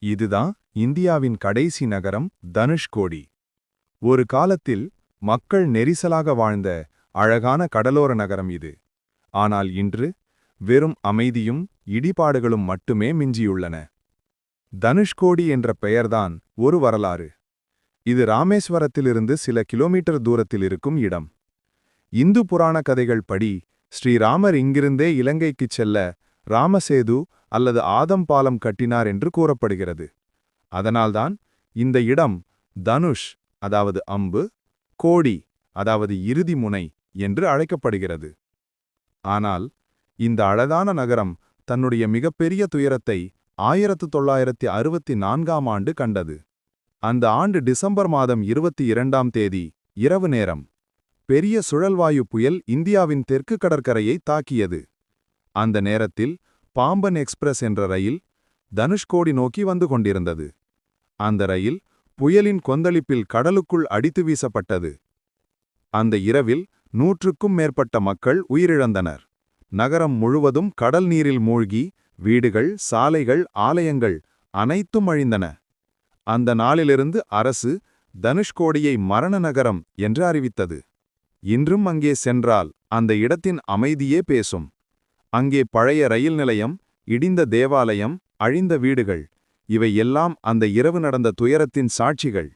இதுதான் இந்தியாவின் கடைசி நகரம் தனுஷ்கோடி. ஒரு காலத்தில் மக்கள் நெரிசலாக வாழ்ந்த அழகான கடலோர நகரம் இது. ஆனால் இன்று வெறும் அமைதியும் இடிபாடுகளும் மட்டுமே மிஞ்சியுள்ளன. தனுஷ்கோடி என்ற பெயர்தான் ஒரு வரலாறு. இது ராமேஸ்வரத்திலிருந்து சில கிலோமீட்டர் தூரத்தில் இருக்கும் இடம். இந்து புராண கதைகள் படி ஸ்ரீராமர் இங்கிருந்தே இலங்கைக்குச் செல்ல ராமசேது அல்லது ஆதம் பாலம் கட்டினார் என்று கூறப்படுகிறது. அதனால்தான் இந்த இடம் தனுஷ், அதாவது அம்பு, கோடி, அதாவது இறுதி முனை என்று அழைக்கப்படுகிறது. ஆனால் இந்த அழகான நகரம் தன்னுடைய மிகப்பெரிய துயரத்தை 1964ஆம் ஆண்டு கண்டது. அந்த ஆண்டு டிசம்பர் மாதம் 22ஆம் தேதி இரவு நேரம் பெரிய சுழல்வாயு புயல் இந்தியாவின் தெற்கு கடற்கரையை தாக்கியது. அந்த நேரத்தில் பாம்பன் எக்ஸ்பிரஸ் என்ற ரயில் தனுஷ்கோடி நோக்கி வந்து கொண்டிருந்தது. அந்த ரயில் புயலின் கொந்தளிப்பில் கடலுக்குள் அடித்து வீசப்பட்டது. அந்த இரவில் 100க்கும் மேற்பட்ட மக்கள் உயிரிழந்தனர். நகரம் முழுவதும் கடல் நீரில் மூழ்கி வீடுகள், சாலைகள், ஆலயங்கள் அனைத்தும் அழிந்தன. அந்த நாளிலிருந்து அரசு தனுஷ்கோடியை மரண நகரம் என்று அறிவித்தது. இன்றும் அங்கே சென்றால் அந்த இடத்தின் அமைதியே பேசும். அங்கே பழைய ரயில் நிலையம், இடிந்த தேவாலயம், அழிந்த வீடுகள், இவை எல்லாம் அந்த இரவு நடந்த துயரத்தின் சாட்சிகள்.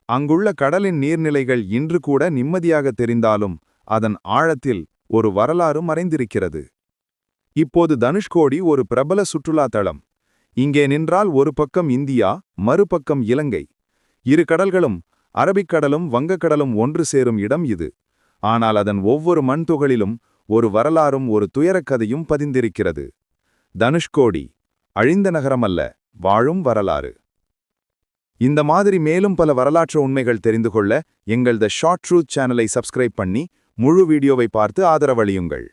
அங்குள்ள கடலின் நீர்நிலைகள் இன்று கூட நிம்மதியாக தெரிந்தாலும் அதன் ஆழத்தில் ஒரு வரலாறு மறைந்திருக்கிறது. இப்போது தனுஷ்கோடி ஒரு பிரபல சுற்றுலா தளம். இங்கே நின்றால் ஒரு பக்கம் இந்தியா, மறுபக்கம் இலங்கை. இரு கடல்களும், அரபிக்கடலும் வங்கக்கடலும் ஒன்று சேரும் இடம் இது. ஆனால் அதன் ஒவ்வொரு மண் துகளிலும் ஒரு வரலாறும் ஒரு துயரக்கதையும் பதிந்திருக்கிறது. தனுஷ்கோடி அழிந்த நகரமல்ல, வாழும் வரலாறு. இந்த மாதிரி மேலும் பல வரலாற்று உண்மைகள் தெரிந்து கொள்ள எங்கள் தி ஷார்ட் ட்ரூத் சேனலை சப்ஸ்கிரைப் பண்ணி முழு வீடியோவை பார்த்து ஆதரவளியுங்கள்.